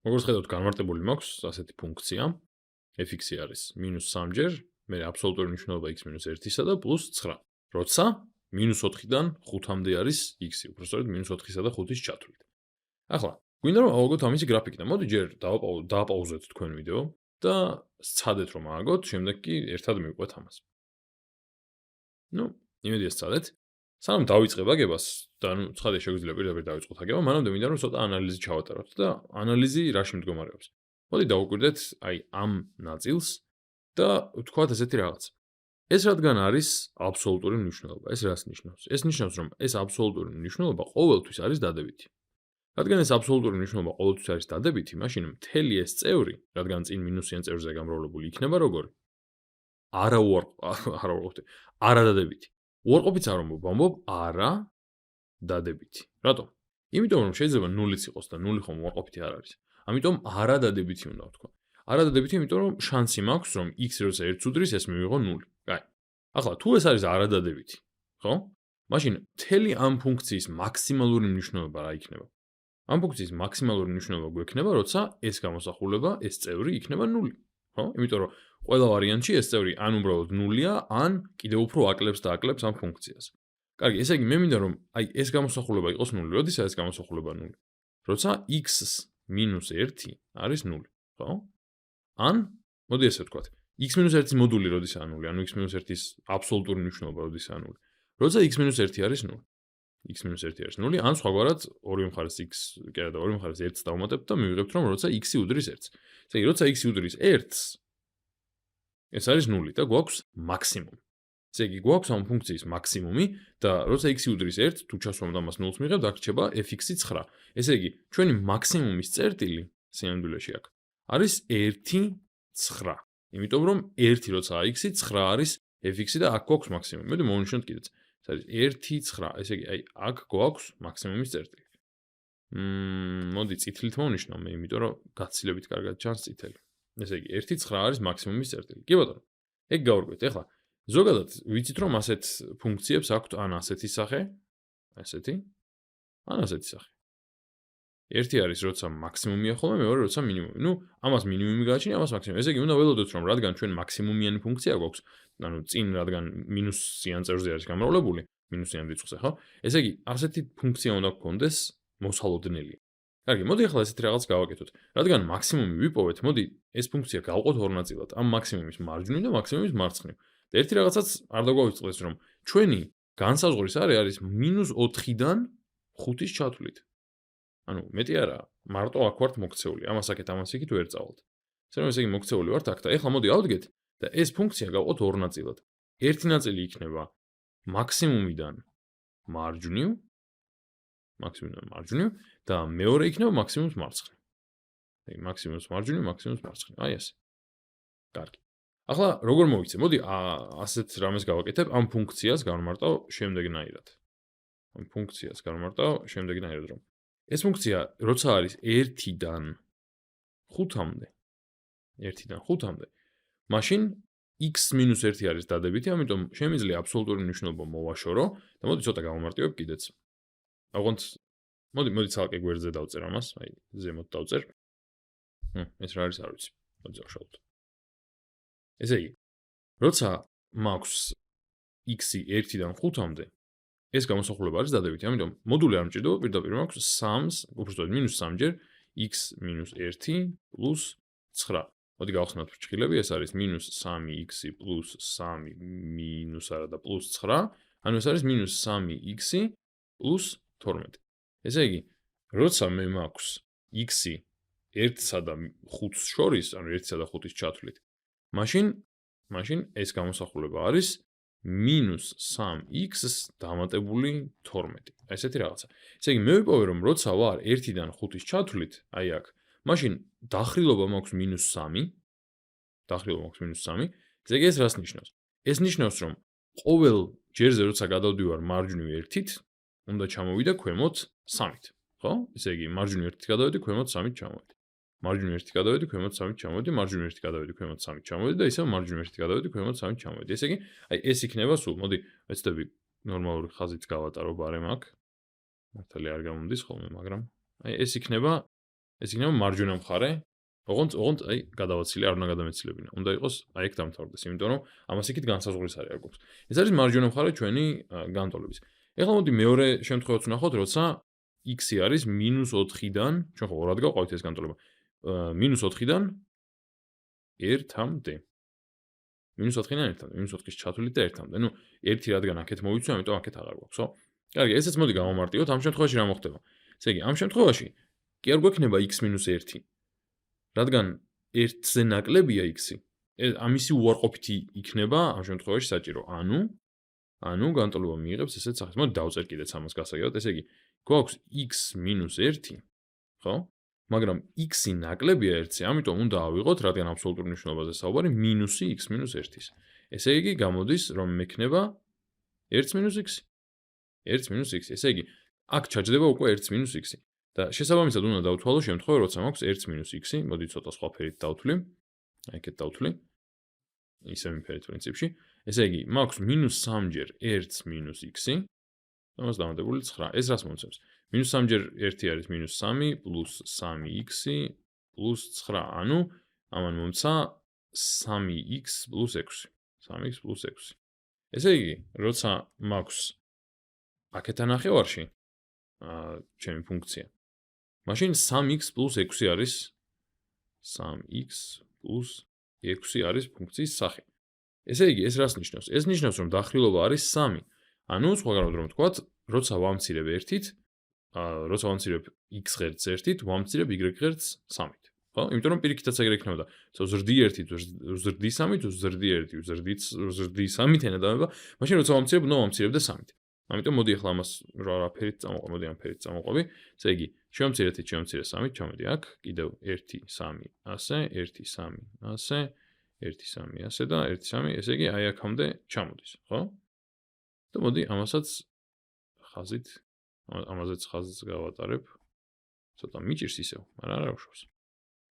როგორც ხედავთ, განმარტებული მაქვს ასეთი ფუნქცია f(x) არის -3 ჯერ, მე აბსოლუტური მნიშვნელობა x-1-ისა და +9. როცა -4-დან 5-მდე არის x-ი, უბრალოდ -4-ისა და 5-ის ჩათვლით. ახლა, გვინდა რომ ავაგოთ ამისი გრაფიკი და მოდი ჯერ დააპაუზეთ თქვენ ვიდეო და სცადეთ რომ ააგოთ, შემდეგ კი ერთად მივყვეთ ამას. იმედი სცადეთ. სანამ დავიწყებ აგებას და ცხადია შეგვიძლია პირდაპირ დავიწყოთ აგება, მანამდე მინდა რომ ცოტა ანალიზი ჩავატაროთ და ანალიზი რაში მდგომარეობს. მოდი დავუკვირდეთ ამ ნაწილს და ვთქვათ ესეთი რაღაც. ეს რადგან არის აბსოლუტური მნიშვნელობა, ეს რას ნიშნავს? ეს ნიშნავს რომ ეს აბსოლუტური მნიშვნელობა ყოველთვის არის დადებითი. რადგან ეს აბსოლუტური მნიშვნელობა ყოველთვის არის დადებითი, მაშინ მთელი ეს წევრი, რადგან წინ მინუსიან წევრზე გამრავლებული იქნება როგორი? არადადებითი. უარყოფით არ ვამბობ, არა დადებითი. რატომ? იმიტომ რომ შეიძლება 0-იც იყოს და 0 ხომ უარყოფითი არ არის. ამიტომ არადადებითი უნდა ვთქვა. არადადებითი, იმიტომ რომ შანსი მაქვს რომ x როცა 1-ს უდრის, ეს მივიღო 0. კაი. ახლა თუ ეს არის არადადებითი, ხო? მაშინ მთელი ამ ფუნქციის მაქსიმალური მნიშვნელობა რა იქნება? ამ ფუნქციის მაქსიმალური მნიშვნელობა გვექნება, როცა ეს გამოსახულება, ეს წევრი იქნება 0. ხო? იმიტომ რომ ყველა ვარიანტში ეს წევრი ან უბრალოდ 0-ია, ან კიდევ უფრო აკლებს და აკლებს ამ ფუნქციას. კარგი, ესე იგი მე მინდა რომ ეს გამოსახულება იყოს 0. როდესაც ეს გამოსახულება 0? როცა x-1 არის 0, ხო? ან მოდი ესე ვთქვათ, x-1-ის მოდული როდესაც 0, ანუ x-1-ის აბსოლუტური მნიშვნელობა როდესაც 0. როცა x-1 არის 0. x-1 არის 0, ან სხვაგვარად ორივე მხარეს x, კი არა და ორივე მხარეს 1-ს დავუმატებთ და მივიღებთ რომ როცა x-ი უდრის 1-ს. ესე იგი როცა x-ი უდრის 1-ს, ეს არის 0 და გვაქვს მაქსიმუმი. ესე იგი გვაქვს ამ ფუნქციის მაქსიმუმი და როცა x-ი უდრის 1, თუ ჩასვამთ ამას 0-ს მივიღებთ, აქ რჩება f(x)-ი 9. ესე იგი ჩვენი მაქსიმუმის წერტილი სინამდვილეში აქ არის 1,9. იმიტომ რომ 1 როცა x-ი 9 არის f(x)-ი და აქ გვაქვს მაქსიმუმი. მოდი მოვნიშნოთ კიდეც. ეს არის 1,9. ესე იგი აქ გვაქვს მაქსიმუმის წერტილი. მოდი წითლით მოვნიშნო მე, იმიტომ რომ გაცილებით კარგად ჩანს წითელი. ესე იგი 1,9 არის მაქსიმუმის წერტილი. კი ბატონო. ეგ გავურკვევთ. ეხლა ზოგადად ვიცით რომ ასეთ ფუნქციებს აქვთ ან ასეთი სახე, ასეთი, ან ასეთი სახე. ერთი არის როცა მაქსიმუმია ხოლმე, მეორე როცა მინიმუმი. ამას მინიმუმი გააჩნია, ამას მაქსიმუმი. ესე იგი უნდა ველოდოთ რომ რადგან ჩვენ მაქსიმუმიანი ფუნქცია გვაქვს, ანუ წინ რადგან მინუსიან წევრზე არის გამრავლებული, მინუსიან რიცხვზე, ხო? ესე იგი ასეთი ფუნქცია უნდა გქონდეს მოსალოდნელი. კარგი, მოდი ახლა ესეთი რაღაც გავაკეთოთ. რადგან მაქსიმუმი ვიპოვეთ, მოდი ეს ფუნქცია გავყოთ ორ ნაწილად. ამ მაქსიმუმის მარჯვნივ და მაქსიმუმის მარცხნივ. და ერთი რაღაცაც არ დაგვაუწყდეს რომ ჩვენი განსაზღვრის არის -4-დან 5-ის ჩათვლით. ანუ მეტი არა, მარტო აქ ვართ მოქცეული. ამას აქეთ, ამას იქით ვერ წავალთ. ესე რომ ესე იგი მოქცეული ვართ აქ და ეხლა მოდი ავდგეთ და ეს ფუნქცია გავყოთ ორ ნაწილად. ერთი ნაწილი იქნება მაქსიმუმიდან მარჯვნივ და მეორე იქნება მაქსიმუმის მარცხნივ. აი, მაქსიმუმის მარჯვნივ, მაქსიმუმის მარცხნივ. აი ესე. კარგი. ახლა როგორ მოვიცე? მოდი ასეთ რამეს გავაკეთებ, ამ ფუნქციას განმარტავ შემდეგნაირად. რომ ეს ფუნქცია როცა არის 1-დან 5-მდე, მაშინ x-1 არის დადებითი, ამიტომ შემიძლია აბსოლუტური მნიშვნელობა მოვაშორო და მოდი ცოტა გავამარტივებ კიდეც. აღონც მოდი ცალკე გვერდზე დავწერ ამას, აი ზემოთ დავწერ. ეს რა არის არ ვიცი. მოდი დავშალოთ. ესე იგი, როცა მაქვს x-ი 1-დან 5-მდე, ეს გამოსახულება არის დადებითი, ამიტომ მოდული არ მჭირდება, პირდაპირ მაქვს 3-ს, უბრალოდ -3 ჯერ x-1 + 9. მოდი გავხსნათ ფრჩხილები, ეს არის -3x + 3 - არა და +9, ანუ ეს არის -3x + 12. ესე იგი, როცა მე მაქვს x-ი 1-სა და 5-ს შორის, ანუ 1-სა და 5-ის ჩათვლით, მაშინ ეს გამოსახულება არის -3x-ს დამატებული 12. აი ესეთი რაღაცა. ესე იგი, მე ვიპოვე რომ როცა ვარ 1-დან 5-ის ჩათვლით, აი აქ, მაშინ დახრილობა მაქვს -3. ესე იგი, ეს რას ნიშნავს? ეს ნიშნავს რომ ყოველ ჯერზე როცა გადავდივარ მარჯვნივ 1-ით, უნდა ჩამოვიდე ქვემოთ 3-ით, ხო? ესე იგი, მარჯვნივ 1-ით გადავედი, ქვემოთ 3-ით ჩამოვედი. მარჯვნივ 1-ით გადავედი, ქვემოთ 3-ით ჩამოვედი, მარჯვნივ 1-ით გადავედი, ქვემოთ 3-ით ჩამოვედი და ისევ მარჯვნივ 1-ით გადავედი, ქვემოთ 3-ით ჩამოვედი. ესე იგი, აი ეს იქნება სულ, მოდი ვეცდები ნორმალური ხაზით გავატარო ბარემ აქ. მართალი არ გამომდის ხოლმე, მაგრამ აი ეს იქნება ეს იქნება მარჯვენა მხარე. ოღონდ აი გადავაცილე არ უნდა გადამეცილებინა. უნდა იყოს აი ეგ დამთავრდეს, იმიტომ რომ ამას იქით განსაზღვრის არის არ გვაქვს. ეს არის მარჯვენა მხარე ჩვენი განტოლების. ეხლა მოდი მეორე შემთხვევაც ვნახოთ, როცა x-ი არის -4-დან, ჩვენ ხო ორად გავყავით ეს განტოლება. -4-დან 1-მდე. -4-დან 1-მდე, -4-ის ჩათვლით და 1-მდე. ნუ 1 რადგან აქეთ მოვიცვი, ამიტომ აქეთ აღარ გვაქვს, ხო? კარგი, ესეც მოდი გავამარტივოთ. ამ შემთხვევაში რა მოხდება? ესე იგი, ამ შემთხვევაში კი არ გვექნება x-1, რადგან 1-ზე ნაკლებია x-ი. ამისი უარყოფითი იქნება ამ შემთხვევაში საჭირო. ანუ განტოლება მიიღებს ესეთ სახეს. მოდი დავწერ კიდეც ამას გასაგებად. ესე იგი, გვაქვს x-1, ხო? მაგრამ x-ი ნაკლებია 1-ზე, ამიტომ უნდა ავიღოთ, რადგან აბსოლუტურ მნიშვნელობაზე საუბარი, მინუსი x-1-ის. ესე იგი, გამოდის, რომ მექნება 1-x. 1-x. ესე იგი, აქ ჩაჯდება უკვე 1-x. და შესაბამისად უნდა დავთვალო შემთხვევა, როცა მაქვს 1-x. მოდი ცოტა სხვა ფერით დავთვლი. აქეთ დავთვლი. ისევ ფერით პრინციპში. ესე იგი, მაქვს -3-ჯერ 1-x. ამას დამატებული 9. ეს რას მომცემს? -3-ჯერ 1 არის -3 + 3x + 9. ანუ ამან მომცა 3x + 6. 3x + 6. ესე იგი, როცა მაქვს აქეთ ანახევარში ჩემი ფუნქცია. მაშინ 3x + 6 არის 3x + 6 არის ფუნქციის სახე. ესე იგი, ეს რას ნიშნავს? ეს ნიშნავს, რომ დახრილობა არის 3. ანუ სხვაგანად რომ ვთქვათ, როცა ვამცირებ 1-ით, როცა ვამცირებ x ღერწს 1-ით, ვამცირებ y ღერწს 3-ით. ხო? იმიტომ რომ პირიქითაც ეგრე იქნებოდა. ვზრდი 1-ით, ვზრდი 3-ით, ვზრდი 1-ით, ვზრდი 3-ით ენა დამება, მაშინ როცა ვამცირებ, უნდა ვამცირებ და 3-ით. ამიტომ მოდი ახლა ამას რა ფერით წამოყვე, მოდი ამ ფერით წამოყვები. ესე იგი, შევამცირე 3-ით, ჩამოდი აქ, კიდევ 1, 3, ასე, 1, 3, ასე, 1, 3, ასე და 1, 3, ესე იგი, აი აქამდე ჩამოდის, ხო? და მოდი ამასაც ხაზით, ამაზეც ხაზს გავატარებ. ცოტა მიჭირს ისევ, მაგრამ არ უშავს.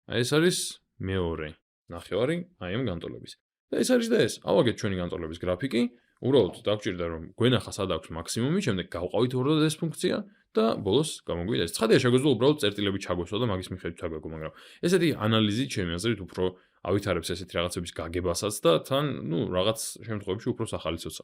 აი ეს არის მეორე ნახევარი აი ამ განტოლების. და ეს არის და ეს. ავაგეთ ჩვენი განტოლების გრაფიკი. უბრალოდ დაგჭირდა რომ გვენახა სად აქვს მაქსიმუმი, შემდეგ გავყავით უბრალოდ ეს ფუნქცია და ბოლოს გამოგვიდა ეს. ცხადია შეგვეძლო უბრალოდ წერტილები ჩაგვესვა და მაგის მიხედვით ჩაგვეგო, მაგრამ ესეთი ანალიზი ჩემი აზრით უფრო ავითარებს ესეთი რაღაცების გაგებასაც და თან, ნუ რაღაც შემთხვევებში უფრო სახალისოც.